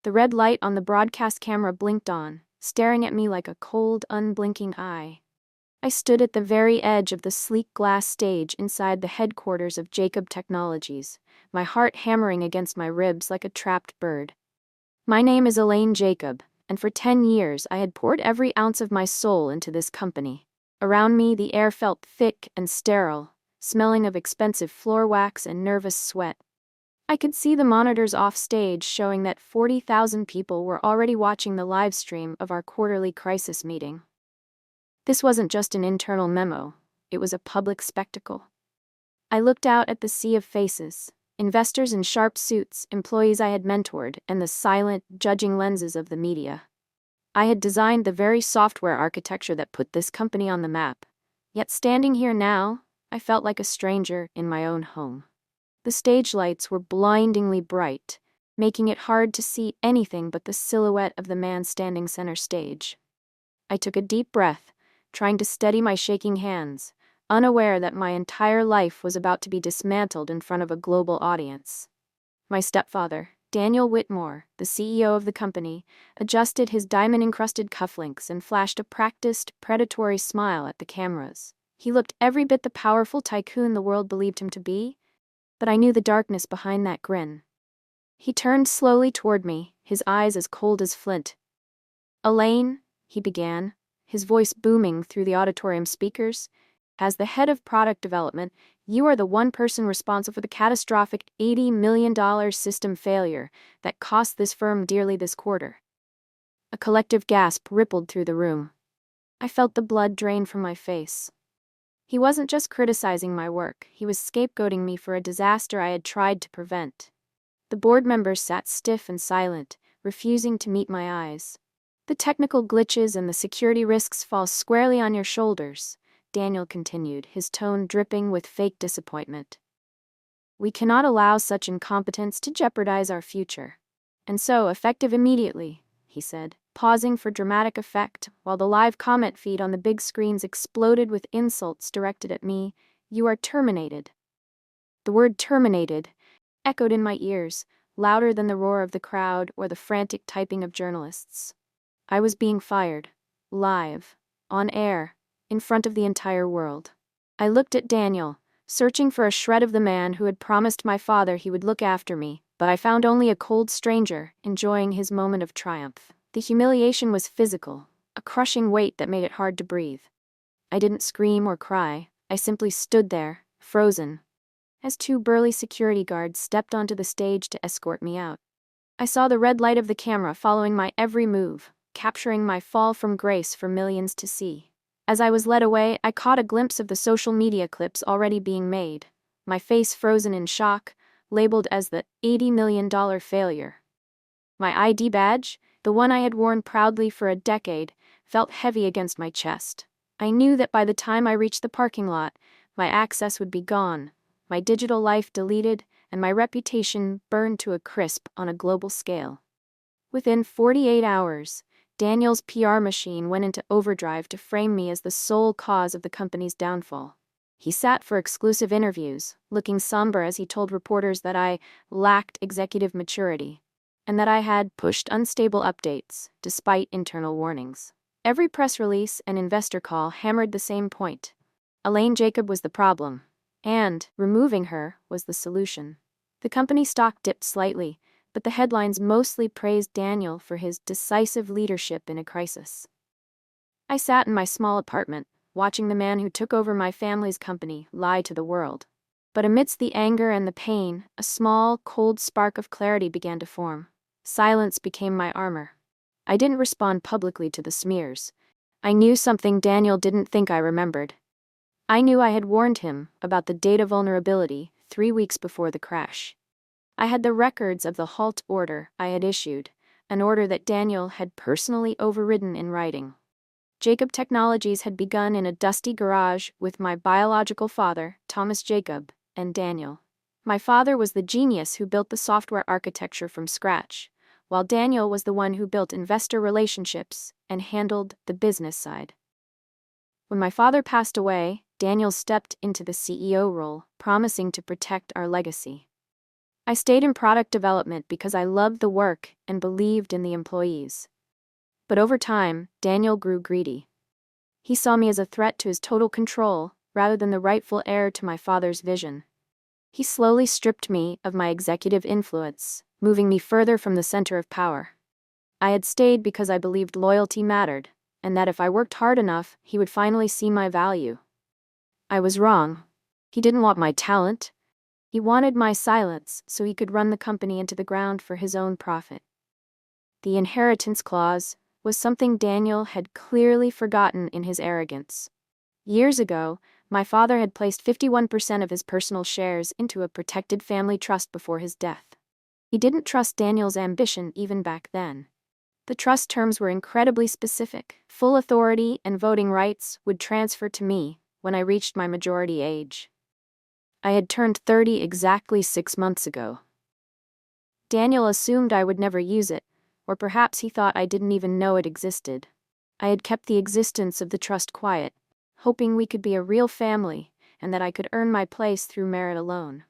The red light on the broadcast camera blinked on, staring at me like a cold, unblinking eye. I stood at the very edge of the sleek glass stage inside the headquarters of Jacob Technologies, my heart hammering against my ribs like a trapped bird. My name is Alaine Jacob, and for 10 years I had poured every ounce of my soul into this company. Around me the air felt thick and sterile, smelling of expensive floor wax and nervous sweat. I could see the monitors off stage showing that 40,000 people were already watching the live stream of our quarterly crisis meeting. This wasn't just an internal memo, it was a public spectacle. I looked out at the sea of faces, investors in sharp suits, employees I had mentored, and the silent, judging lenses of the media. I had designed the very software architecture that put this company on the map, yet standing here now, I felt like a stranger in my own home. The stage lights were blindingly bright, making it hard to see anything but the silhouette of the man standing center stage. I took a deep breath, trying to steady my shaking hands, unaware that my entire life was about to be dismantled in front of a global audience. My stepfather, Daniel Whitmore, the CEO of the company, adjusted his diamond-encrusted cufflinks and flashed a practiced, predatory smile at the cameras. He looked every bit the powerful tycoon the world believed him to be, but I knew the darkness behind that grin. He turned slowly toward me, his eyes as cold as flint. "Alaine," he began, his voice booming through the auditorium speakers, "as the head of product development, you are the one person responsible for the catastrophic $80 million system failure that cost this firm dearly this quarter." A collective gasp rippled through the room. I felt the blood drain from my face. He wasn't just criticizing my work, he was scapegoating me for a disaster I had tried to prevent. The board members sat stiff and silent, refusing to meet my eyes. "The technical glitches and the security risks fall squarely on your shoulders," Daniel continued, his tone dripping with fake disappointment. "We cannot allow such incompetence to jeopardize our future. And so, effective immediately," he said, pausing for dramatic effect while the live comment feed on the big screens exploded with insults directed at me, "you are terminated." The word terminated echoed in my ears, louder than the roar of the crowd or the frantic typing of journalists. I was being fired, live, on air, in front of the entire world. I looked at Daniel, searching for a shred of the man who had promised my father he would look after me, but I found only a cold stranger, enjoying his moment of triumph. The humiliation was physical, a crushing weight that made it hard to breathe. I didn't scream or cry, I simply stood there, frozen, as two burly security guards stepped onto the stage to escort me out. I saw the red light of the camera following my every move, capturing my fall from grace for millions to see. As I was led away, I caught a glimpse of the social media clips already being made, my face frozen in shock, labeled as the $80 million failure. My ID badge, the one I had worn proudly for a decade, felt heavy against my chest. I knew that by the time I reached the parking lot, my access would be gone, my digital life deleted, and my reputation burned to a crisp on a global scale. Within 48 hours, Daniel's PR machine went into overdrive to frame me as the sole cause of the company's downfall. He sat for exclusive interviews, looking somber as he told reporters that I lacked executive maturity, and that I had pushed unstable updates, despite internal warnings. Every press release and investor call hammered the same point. Alaine Jacob was the problem, and removing her was the solution. The company stock dipped slightly, but the headlines mostly praised Daniel for his decisive leadership in a crisis. I sat in my small apartment, watching the man who took over my family's company lie to the world. But amidst the anger and the pain, a small, cold spark of clarity began to form. Silence became my armor. I didn't respond publicly to the smears. I knew something Daniel didn't think I remembered. I knew I had warned him about the data vulnerability 3 weeks before the crash. I had the records of the halt order I had issued, an order that Daniel had personally overridden in writing. Jacob Technologies had begun in a dusty garage with my biological father, Thomas Jacob, and Daniel. My father was the genius who built the software architecture from scratch, while Daniel was the one who built investor relationships and handled the business side. When my father passed away, Daniel stepped into the CEO role, promising to protect our legacy. I stayed in product development because I loved the work and believed in the employees. But over time, Daniel grew greedy. He saw me as a threat to his total control, rather than the rightful heir to my father's vision. He slowly stripped me of my executive influence, moving me further from the center of power. I had stayed because I believed loyalty mattered, and that if I worked hard enough, he would finally see my value. I was wrong. He didn't want my talent. He wanted my silence so he could run the company into the ground for his own profit. The inheritance clause was something Daniel had clearly forgotten in his arrogance. Years ago, my father had placed 51% of his personal shares into a protected family trust before his death. He didn't trust Daniel's ambition even back then. The trust terms were incredibly specific. Full authority and voting rights would transfer to me when I reached my majority age. I had turned 30 exactly 6 months ago. Daniel assumed I would never use it, or perhaps he thought I didn't even know it existed. I had kept the existence of the trust quiet, hoping we could be a real family and that I could earn my place through merit alone.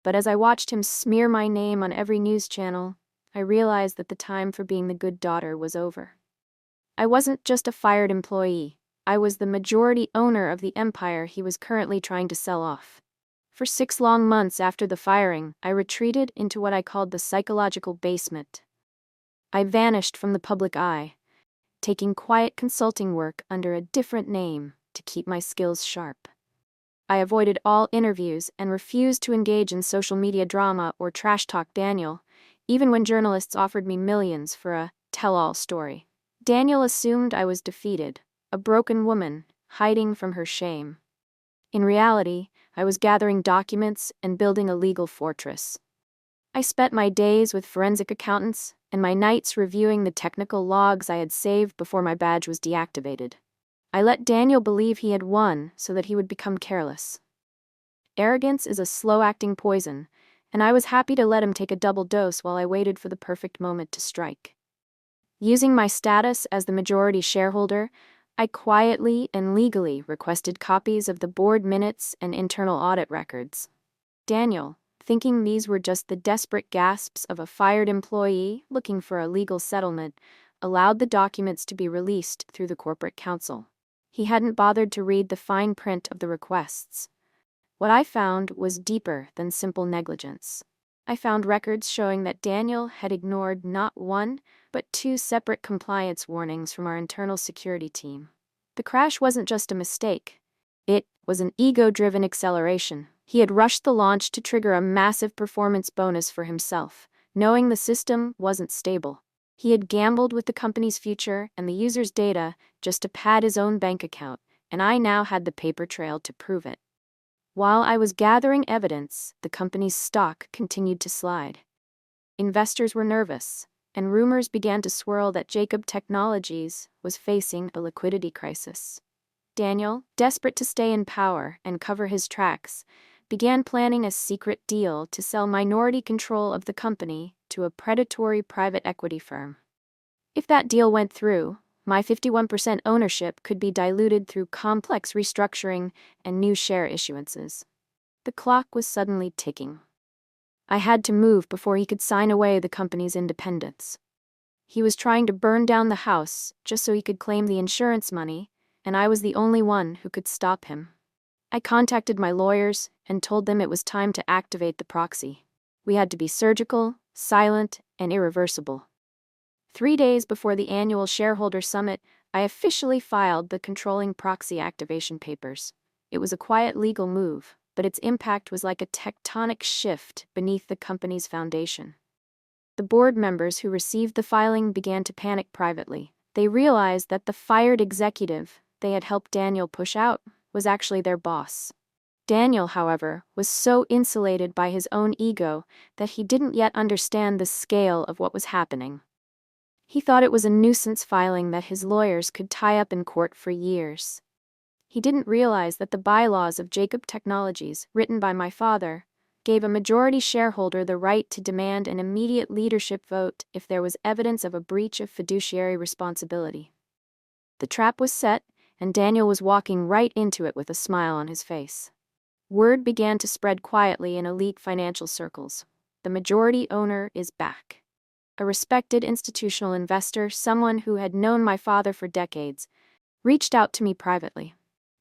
But as I watched him smear my name on every news channel, I realized that the time for being the good daughter was over. I wasn't just a fired employee. I was the majority owner of the empire he was currently trying to sell off. For 6 long months after the firing, I retreated into what I called the psychological basement. I vanished from the public eye, taking quiet consulting work under a different name to keep my skills sharp. I avoided all interviews and refused to engage in social media drama or trash talk Daniel, even when journalists offered me millions for a tell-all story. Daniel assumed I was defeated, a broken woman, hiding from her shame. In reality, I was gathering documents and building a legal fortress. I spent my days with forensic accountants and my nights reviewing the technical logs I had saved before my badge was deactivated. I let Daniel believe he had won so that he would become careless. Arrogance is a slow-acting poison, and I was happy to let him take a double dose while I waited for the perfect moment to strike. Using my status as the majority shareholder, I quietly and legally requested copies of the board minutes and internal audit records. Daniel, thinking these were just the desperate gasps of a fired employee looking for a legal settlement, allowed the documents to be released through the corporate counsel. He hadn't bothered to read the fine print of the requests. What I found was deeper than simple negligence. I found records showing that Daniel had ignored not one, but 2 separate compliance warnings from our internal security team. The crash wasn't just a mistake. It was an ego-driven acceleration. He had rushed the launch to trigger a massive performance bonus for himself, knowing the system wasn't stable. He had gambled with the company's future and the user's data just to pad his own bank account, and I now had the paper trail to prove it. While I was gathering evidence, the company's stock continued to slide. Investors were nervous, and rumors began to swirl that Jacob Technologies was facing a liquidity crisis. Daniel, desperate to stay in power and cover his tracks, began planning a secret deal to sell minority control of the company to a predatory private equity firm. If that deal went through, my 51% ownership could be diluted through complex restructuring and new share issuances. The clock was suddenly ticking. I had to move before he could sign away the company's independence. He was trying to burn down the house just so he could claim the insurance money, and I was the only one who could stop him. I contacted my lawyers and told them it was time to activate the proxy. We had to be surgical, silent, and irreversible. 3 days before the annual shareholder summit, I officially filed the controlling proxy activation papers. It was a quiet legal move, but its impact was like a tectonic shift beneath the company's foundation. The board members who received the filing began to panic privately. They realized that the fired executive they had helped Daniel push out was actually their boss. Daniel, however, was so insulated by his own ego that he didn't yet understand the scale of what was happening. He thought it was a nuisance filing that his lawyers could tie up in court for years. He didn't realize that the bylaws of Jacob Technologies, written by my father, gave a majority shareholder the right to demand an immediate leadership vote if there was evidence of a breach of fiduciary responsibility. The trap was set, and Daniel was walking right into it with a smile on his face. Word began to spread quietly in elite financial circles. The majority owner is back. A respected institutional investor, someone who had known my father for decades, reached out to me privately.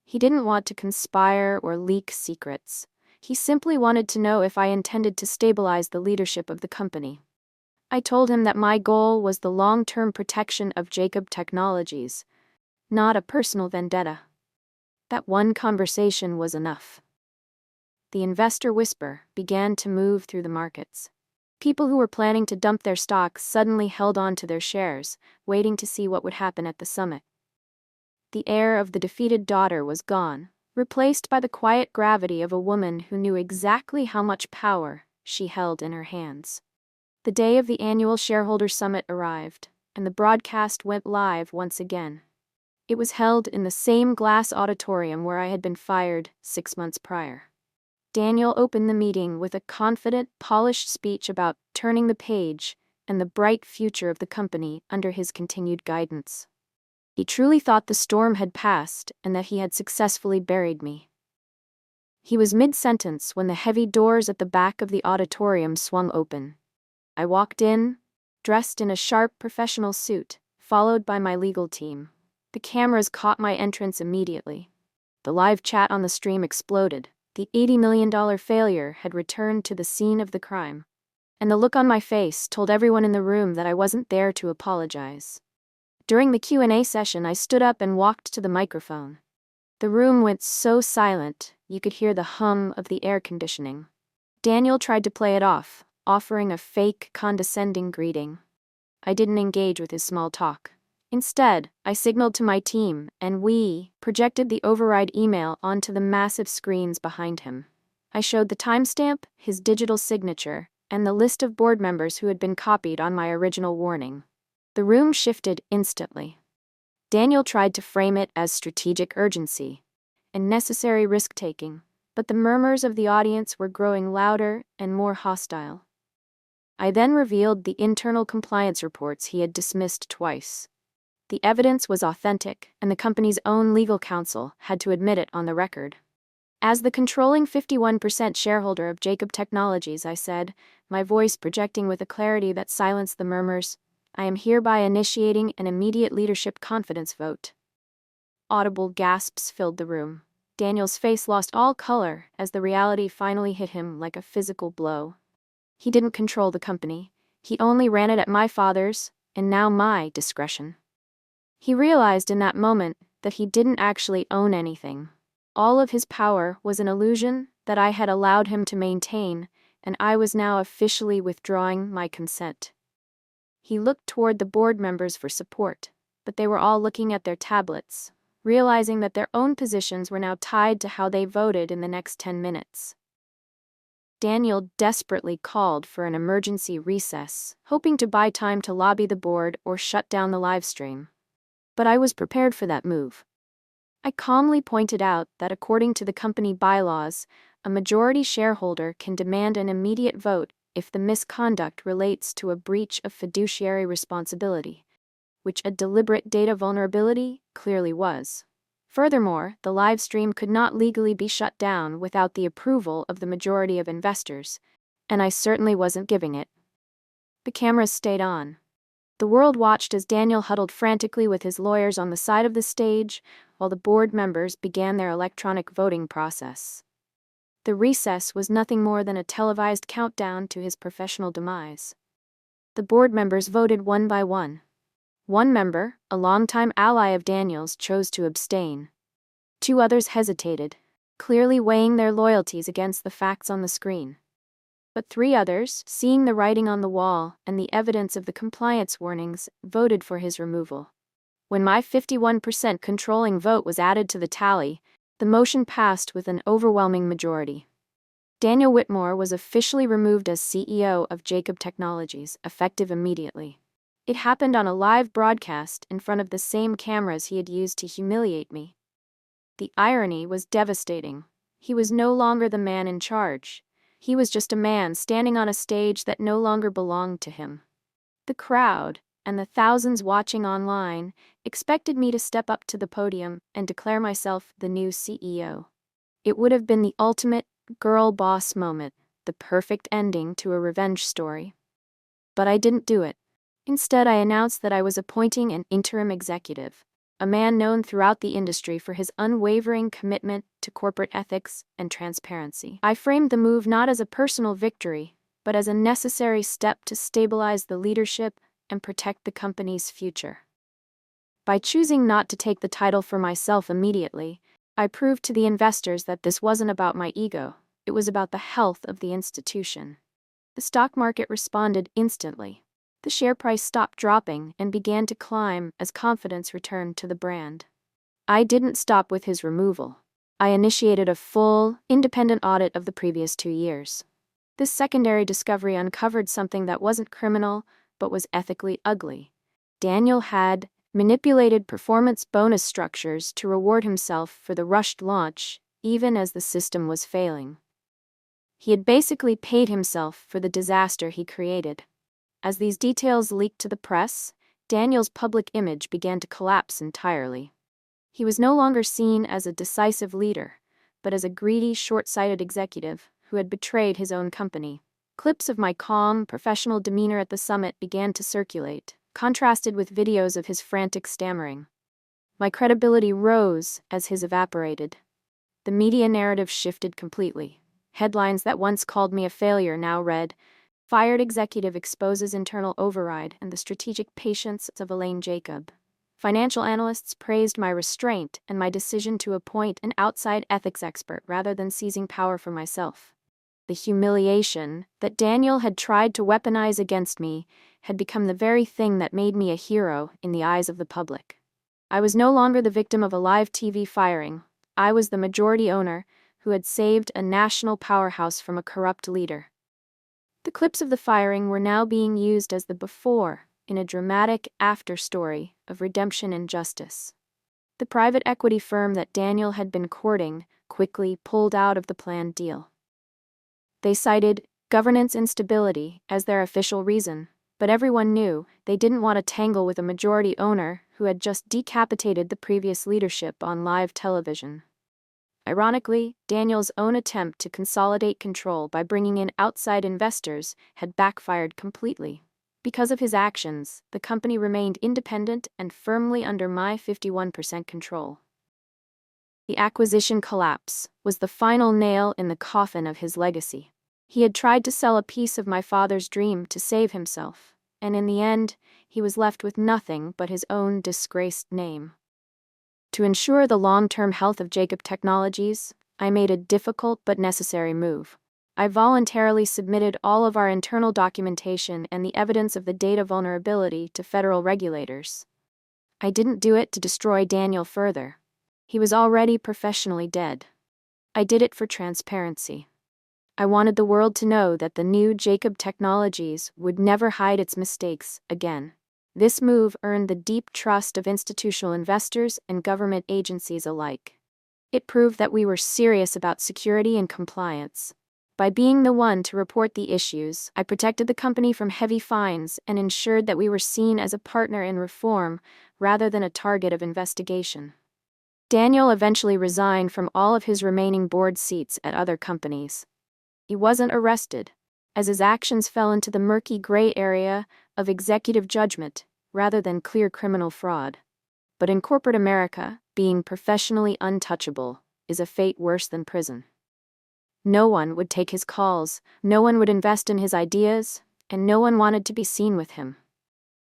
He didn't want to conspire or leak secrets. He simply wanted to know if I intended to stabilize the leadership of the company. I told him that my goal was the long-term protection of Jacob Technologies, not a personal vendetta. That one conversation was enough. The investor whisper began to move through the markets. People who were planning to dump their stocks suddenly held on to their shares, waiting to see what would happen at the summit. The air of the defeated daughter was gone, replaced by the quiet gravity of a woman who knew exactly how much power she held in her hands. The day of the annual shareholder summit arrived, and the broadcast went live once again. It was held in the same glass auditorium where I had been fired 6 months prior. Daniel opened the meeting with a confident, polished speech about turning the page and the bright future of the company under his continued guidance. He truly thought the storm had passed and that he had successfully buried me. He was mid-sentence when the heavy doors at the back of the auditorium swung open. I walked in, dressed in a sharp professional suit, followed by my legal team. The cameras caught my entrance immediately. The live chat on the stream exploded. The $80 million failure had returned to the scene of the crime. And the look on my face told everyone in the room that I wasn't there to apologize. During the Q&A session, I stood up and walked to the microphone. The room went so silent, you could hear the hum of the air conditioning. Daniel tried to play it off, offering a fake, condescending greeting. I didn't engage with his small talk. Instead, I signaled to my team, and we projected the override email onto the massive screens behind him. I showed the timestamp, his digital signature, and the list of board members who had been copied on my original warning. The room shifted instantly. Daniel tried to frame it as strategic urgency and necessary risk-taking, but the murmurs of the audience were growing louder and more hostile. I then revealed the internal compliance reports he had dismissed twice. The evidence was authentic, and the company's own legal counsel had to admit it on the record. As the controlling 51% shareholder of Jacob Technologies, I said, my voice projecting with a clarity that silenced the murmurs, I am hereby initiating an immediate leadership confidence vote. Audible gasps filled the room. Daniel's face lost all color as the reality finally hit him like a physical blow. He didn't control the company. He only ran it at my father's, and now my, discretion. He realized in that moment that he didn't actually own anything. All of his power was an illusion that I had allowed him to maintain, and I was now officially withdrawing my consent. He looked toward the board members for support, but they were all looking at their tablets, realizing that their own positions were now tied to how they voted in the next 10 minutes. Daniel desperately called for an emergency recess, hoping to buy time to lobby the board or shut down the live stream. But I was prepared for that move. I calmly pointed out that according to the company bylaws, a majority shareholder can demand an immediate vote if the misconduct relates to a breach of fiduciary responsibility, which a deliberate data vulnerability clearly was. Furthermore, the live stream could not legally be shut down without the approval of the majority of investors, and I certainly wasn't giving it. The cameras stayed on. The world watched as Daniel huddled frantically with his lawyers on the side of the stage, while the board members began their electronic voting process. The recess was nothing more than a televised countdown to his professional demise. The board members voted one by one. One member, a longtime ally of Daniel's, chose to abstain. 2 others hesitated, clearly weighing their loyalties against the facts on the screen. But 3 others, seeing the writing on the wall and the evidence of the compliance warnings, voted for his removal. When my 51% controlling vote was added to the tally, the motion passed with an overwhelming majority. Daniel Whitmore was officially removed as CEO of Jacob Technologies, effective immediately. It happened on a live broadcast in front of the same cameras he had used to humiliate me. The irony was devastating. He was no longer the man in charge. He was just a man standing on a stage that no longer belonged to him. The crowd, and the thousands watching online, expected me to step up to the podium and declare myself the new CEO. It would have been the ultimate girl boss moment. the perfect ending to a revenge story. But I didn't do it. Instead, I announced that I was appointing an interim executive, a man known throughout the industry for his unwavering commitment to corporate ethics and transparency. I framed the move not as a personal victory, but as a necessary step to stabilize the leadership and protect the company's future. By choosing not to take the title for myself immediately, I proved to the investors that this wasn't about my ego, it was about the health of the institution. The stock market responded instantly. The share price stopped dropping and began to climb as confidence returned to the brand. I didn't stop with his removal. I initiated a full, independent audit of the previous 2 years. This secondary discovery uncovered something that wasn't criminal, but was ethically ugly. Daniel had manipulated performance bonus structures to reward himself for the rushed launch, even as the system was failing. He had basically paid himself for the disaster he created. As these details leaked to the press, Daniel's public image began to collapse entirely. He was no longer seen as a decisive leader, but as a greedy, short-sighted executive who had betrayed his own company. Clips of my calm, professional demeanor at the summit began to circulate, contrasted with videos of his frantic stammering. My credibility rose as his evaporated. The media narrative shifted completely. Headlines that once called me a failure now read, "Fired executive exposes internal override and the strategic patience of Alaine Jacob." Financial analysts praised my restraint and my decision to appoint an outside ethics expert rather than seizing power for myself. The humiliation that Daniel had tried to weaponize against me had become the very thing that made me a hero in the eyes of the public. I was no longer the victim of a live TV firing. I was the majority owner who had saved a national powerhouse from a corrupt leader. The clips of the firing were now being used as the before in a dramatic after story of redemption and justice. The private equity firm that Daniel had been courting quickly pulled out of the planned deal. They cited governance instability as their official reason, but everyone knew they didn't want to tangle with a majority owner who had just decapitated the previous leadership on live television. Ironically, Daniel's own attempt to consolidate control by bringing in outside investors had backfired completely. Because of his actions, the company remained independent and firmly under my 51% control. The acquisition collapse was the final nail in the coffin of his legacy. He had tried to sell a piece of my father's dream to save himself, and in the end, he was left with nothing but his own disgraced name. To ensure the long-term health of Jacob Technologies, I made a difficult but necessary move. I voluntarily submitted all of our internal documentation and the evidence of the data vulnerability to federal regulators. I didn't do it to destroy Daniel further. He was already professionally dead. I did it for transparency. I wanted the world to know that the new Jacob Technologies would never hide its mistakes again. This move earned the deep trust of institutional investors and government agencies alike. It proved that we were serious about security and compliance. By being the one to report the issues, I protected the company from heavy fines and ensured that we were seen as a partner in reform rather than a target of investigation. Daniel eventually resigned from all of his remaining board seats at other companies. He wasn't arrested, as his actions fell into the murky gray area of executive judgment rather than clear criminal fraud. But in corporate America, being professionally untouchable is a fate worse than prison. No one would take his calls, no one would invest in his ideas, and no one wanted to be seen with him.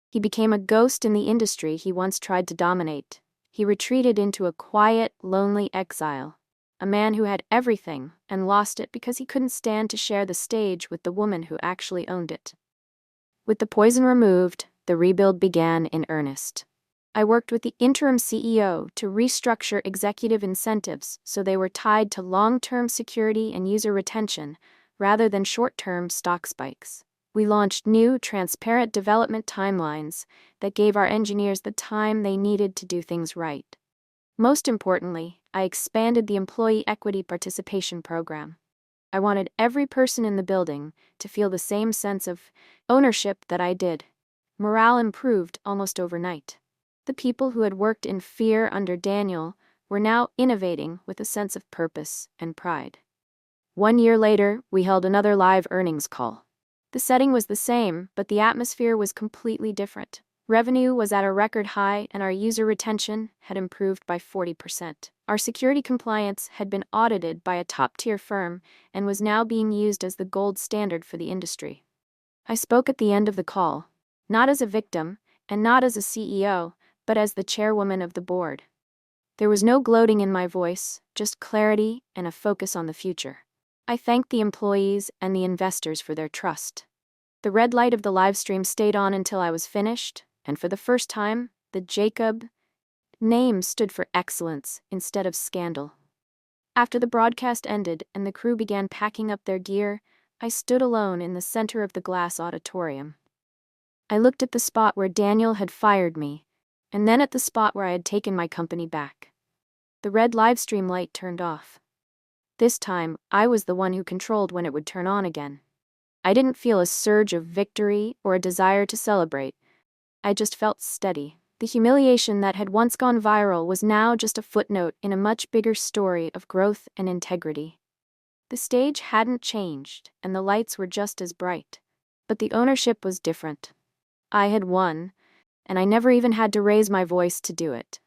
He became a ghost in the industry he once tried to dominate. He retreated into a quiet, lonely exile, a man who had everything and lost it because he couldn't stand to share the stage with the woman who actually owned it. With the poison removed, the rebuild began in earnest. I worked with the interim CEO to restructure executive incentives so they were tied to long-term security and user retention rather than short-term stock spikes. We launched new, transparent development timelines that gave our engineers the time they needed to do things right. Most importantly, I expanded the employee equity participation program. I wanted every person in the building to feel the same sense of ownership that I did. Morale improved almost overnight. The people who had worked in fear under Daniel were now innovating with a sense of purpose and pride. 1 year later, we held another live earnings call. The setting was the same, but the atmosphere was completely different. Revenue was at a record high, and our user retention had improved by 40%. Our security compliance had been audited by a top-tier firm and was now being used as the gold standard for the industry. I spoke at the end of the call, not as a victim, and not as a CEO, but as the chairwoman of the board. There was no gloating in my voice, just clarity and a focus on the future. I thanked the employees and the investors for their trust. The red light of the live stream stayed on until I was finished, and for the first time, the Jacob name stood for excellence instead of scandal. After the broadcast ended and the crew began packing up their gear, I stood alone in the center of the glass auditorium. I looked at the spot where Daniel had fired me, and then at the spot where I had taken my company back. The red livestream light turned off. This time, I was the one who controlled when it would turn on again. I didn't feel a surge of victory or a desire to celebrate. I just felt steady. The humiliation that had once gone viral was now just a footnote in a much bigger story of growth and integrity. The stage hadn't changed, and the lights were just as bright. But the ownership was different. I had won, and I never even had to raise my voice to do it.